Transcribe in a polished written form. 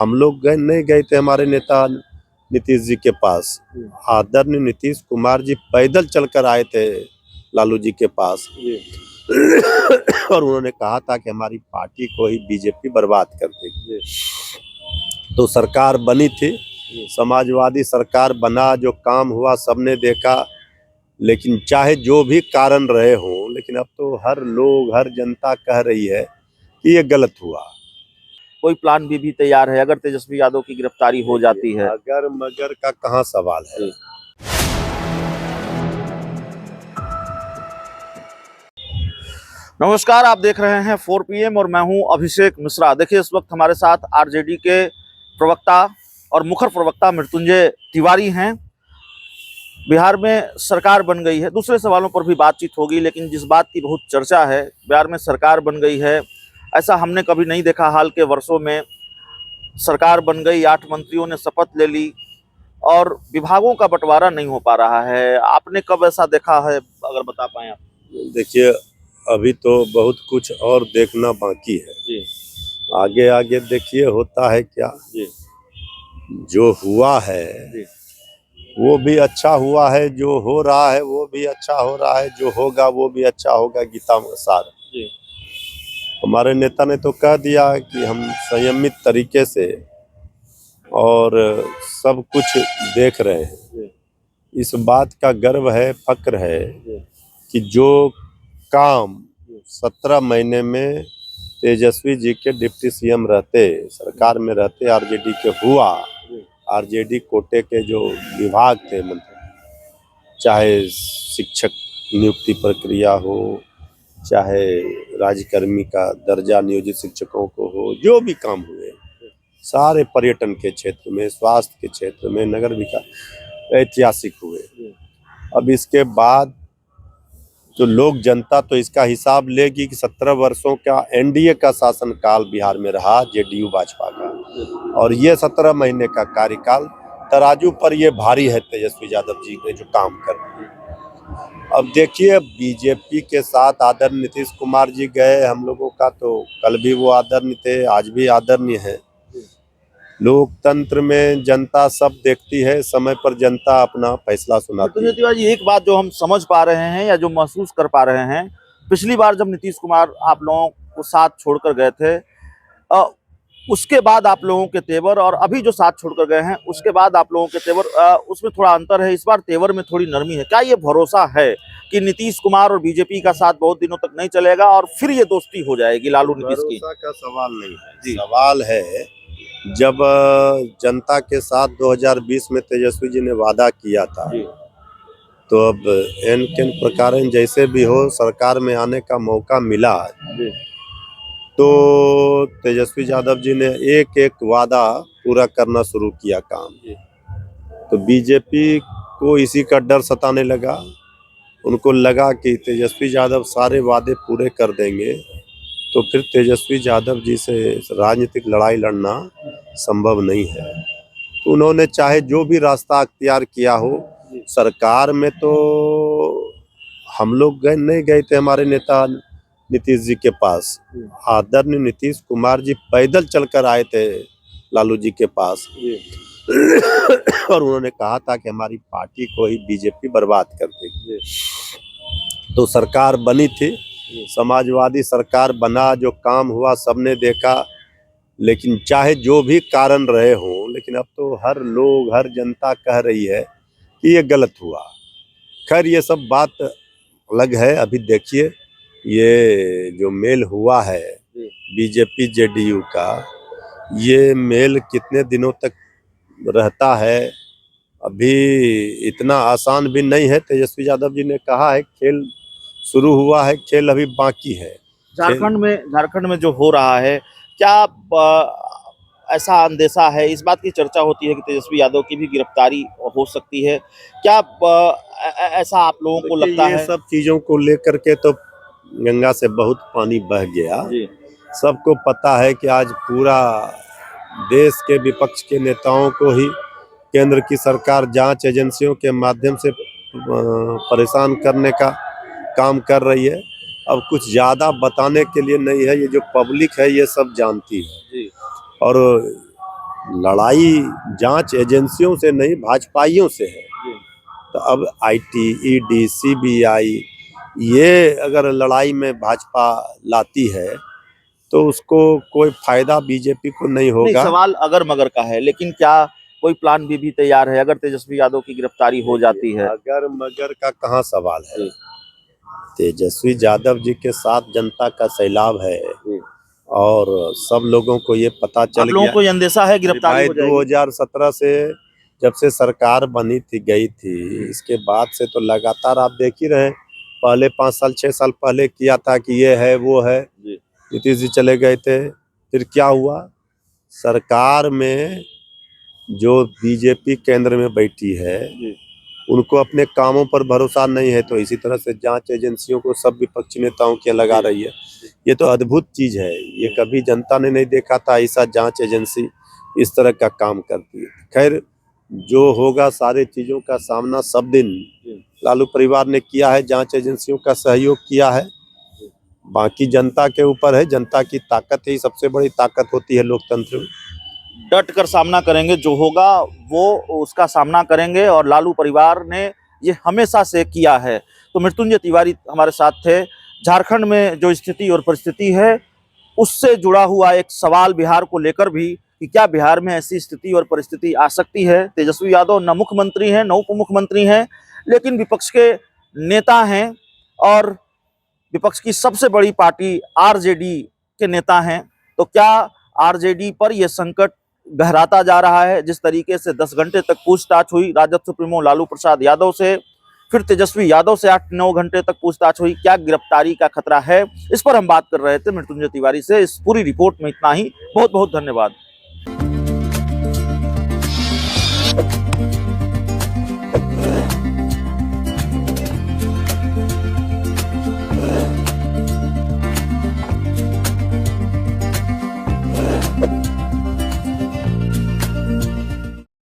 हम लोग नहीं गए थे हमारे नेता नीतीश जी के पास। आदरणीय नीतीश कुमार जी पैदल चलकर आए थे लालू जी के पास और उन्होंने कहा था कि हमारी पार्टी को ही बीजेपी बर्बाद कर देगी। तो सरकार बनी थी, समाजवादी सरकार बना, जो काम हुआ सबने देखा। लेकिन चाहे जो भी कारण रहे हों, लेकिन अब तो हर लोग, हर जनता कह रही है कि ये गलत हुआ। कोई प्लान भी तैयार है अगर तेजस्वी यादव की गिरफ्तारी हो जाती है? अगर मगर का कहाँ सवाल है। नमस्कार, आप देख रहे हैं 4 PM और मैं हूं अभिषेक मिश्रा। देखिए, इस वक्त हमारे साथ आरजेडी के प्रवक्ता और मुखर प्रवक्ता मृत्युंजय तिवारी हैं। बिहार में सरकार बन गई है, दूसरे सवालों पर भी बातचीत होगी, लेकिन जिस बात की बहुत चर्चा है, बिहार में सरकार बन गई है, ऐसा हमने कभी नहीं देखा। हाल के वर्षों में सरकार बन गई, 8 मंत्रियों ने शपथ ले ली और विभागों का बंटवारा नहीं हो पा रहा है। आपने कब ऐसा देखा है, अगर बता पाए आप? देखिए, अभी तो बहुत कुछ और देखना बाकी है जी। आगे आगे देखिए होता है क्या। जी। जो हुआ है जी। वो भी अच्छा हुआ है, जो हो रहा है वो भी अच्छा हो रहा है, जो होगा वो भी अच्छा होगा। गीता में सार जी। हमारे नेता ने तो कह दिया कि हम संयमित तरीके से और सब कुछ देख रहे हैं। इस बात का गर्व है, फक्र है कि जो काम 17 महीने में तेजस्वी जी के डिप्टी सीएम रहते, सरकार में रहते, आरजेडी के हुआ, आरजेडी कोटे के जो विभाग थे, मंत्री, चाहे शिक्षक नियुक्ति प्रक्रिया हो, चाहे राज्यकर्मी का दर्जा नियोजित शिक्षकों को हो, जो भी काम हुए सारे पर्यटन के क्षेत्र में, स्वास्थ्य के क्षेत्र में, नगर विकास ऐतिहासिक हुए। अब इसके बाद तो लोग, जनता तो इसका हिसाब लेगी कि 17 वर्षों का एनडीए का शासनकाल बिहार में रहा, जेडीयू भाजपा का, और ये 17 महीने का कार्यकाल तराजू पर ये भारी है तेजस्वी यादव जी ने जो काम कर दिए। अब देखिए, बीजेपी के साथ आदरणीय नीतीश कुमार जी गए, हम लोगों का तो कल भी वो आदरणीय थे, आज भी आदरणीय है। लोकतंत्र में जनता सब देखती है, समय पर जनता अपना फैसला सुनाती है। तिवारी जी, एक बात जो हम समझ पा रहे हैं या जो महसूस कर पा रहे हैं, पिछली बार जब नीतीश कुमार आप लोगों को साथ छोड़कर गए थे, उसके बाद आप लोगों के तेवर और अभी जो साथ छोड़कर गए हैं उसके बाद आप लोगों के तेवर, उसमें थोड़ा अंतर है। इस बार तेवर में थोड़ी नरमी है। क्या ये भरोसा है कि नीतीश कुमार और बीजेपी का साथ बहुत दिनों तक नहीं चलेगा और फिर ये दोस्ती हो जाएगी लालू नीतीश की? भरोसा का सवाल नहीं है, सवाल है जब जनता के साथ 2020 में तेजस्वी जी ने वादा किया था, तो अब एन केन प्रकार जैसे भी हो सरकार में आने का मौका मिला, तो तेजस्वी यादव जी ने एक एक वादा पूरा करना शुरू किया काम। तो बीजेपी को इसी का डर सताने लगा। उनको लगा कि तेजस्वी यादव सारे वादे पूरे कर देंगे तो फिर तेजस्वी यादव जी से राजनीतिक लड़ाई लड़ना संभव नहीं है। तो उन्होंने चाहे जो भी रास्ता अख्तियार किया हो, सरकार में तो हम लोग नहीं गए थे हमारे नेता नीतीश जी के पास। आदरणीय नीतीश कुमार जी पैदल चलकर आए थे लालू जी के पास और उन्होंने कहा था कि हमारी पार्टी को ही बीजेपी बर्बाद कर देगी। तो सरकार बनी थी, समाजवादी सरकार बना, जो काम हुआ सबने देखा। लेकिन चाहे जो भी कारण रहे हों, लेकिन अब तो हर लोग, हर जनता कह रही है कि ये गलत हुआ। खैर, ये सब बात अलग है। अभी देखिए, ये जो मेल हुआ है बीजेपी जेडीयू का, ये मेल कितने दिनों तक रहता है, अभी इतना आसान भी नहीं है। तेजस्वी यादव जी ने कहा है खेल शुरू हुआ है, खेल अभी बाकी है। झारखंड में जो हो रहा है, क्या ऐसा अंदेशा है, इस बात की चर्चा होती है कि तेजस्वी यादव की भी गिरफ्तारी हो सकती है? क्या ऐसा आप लोगों को लगता है? ये सब चीजों को लेकर के तो गंगा से बहुत पानी बह गया। सबको पता है कि आज पूरा देश के विपक्ष के नेताओं को ही केंद्र की सरकार जांच एजेंसियों के माध्यम से परेशान करने का काम कर रही है। अब कुछ ज्यादा बताने के लिए नहीं है, ये जो पब्लिक है ये सब जानती है। और लड़ाई जांच एजेंसियों से नहीं, भाजपाइयों से है। तो अब आईटी, ईडी, सीबीआई, ये अगर लड़ाई में भाजपा लाती है तो उसको कोई फायदा बीजेपी को नहीं नहीं, होगा। सवाल अगर मगर का है, लेकिन क्या कोई प्लान भी तैयार है अगर तेजस्वी यादव की गिरफ्तारी हो जाती है? अगर मगर का कहाँ सवाल है। तेजस्वी यादव जी के साथ जनता का सैलाब है और सब लोगों को ये पता चल आप लोगों गया। को ये अंदेशा है गिरफ्तारी भाई हो जाएगी? 2017 से जब से सरकार बनी थी, गई थी, इसके बाद से तो लगातार आप देख ही रहे हैं। पहले 5 साल 6 साल पहले किया था कि ये है वो है, नीतीश जी चले गए थे, फिर क्या हुआ? सरकार में जो बीजेपी केंद्र में बैठी है उनको अपने कामों पर भरोसा नहीं है, तो इसी तरह से जांच एजेंसियों को सब विपक्षी नेताओं की लगा रही है। ये तो अद्भुत चीज है, ये कभी जनता ने नहीं देखा था ऐसा जांच एजेंसी इस तरह का काम करती है। खैर, जो होगा सारे चीजों का सामना सब दिन लालू परिवार ने किया है, जांच एजेंसियों का सहयोग किया है, बाकी जनता के ऊपर है। जनता की ताकत ही सबसे बड़ी ताकत होती है लोकतंत्र में। डट कर सामना करेंगे, जो होगा वो उसका सामना करेंगे, और लालू परिवार ने ये हमेशा से किया है। तो मृत्युंजय तिवारी हमारे साथ थे। झारखंड में जो स्थिति और परिस्थिति है उससे जुड़ा हुआ एक सवाल बिहार को लेकर भी, कि क्या बिहार में ऐसी स्थिति और परिस्थिति आ सकती है? तेजस्वी यादव न मुख्यमंत्री हैं न उप मुख्यमंत्री हैं, लेकिन विपक्ष के नेता हैं और विपक्ष की सबसे बड़ी पार्टी आरजेडी के नेता हैं। तो क्या आरजेडी पर यह संकट गहराता जा रहा है? जिस तरीके से 10 घंटे तक पूछताछ हुई राजद सुप्रीमो लालू प्रसाद यादव से, फिर तेजस्वी यादव से 8-9 घंटे तक पूछताछ हुई, क्या गिरफ्तारी का खतरा है? इस पर हम बात कर रहे थे मृत्युंजय तिवारी से। इस पूरी रिपोर्ट में इतना ही। बहुत बहुत धन्यवाद।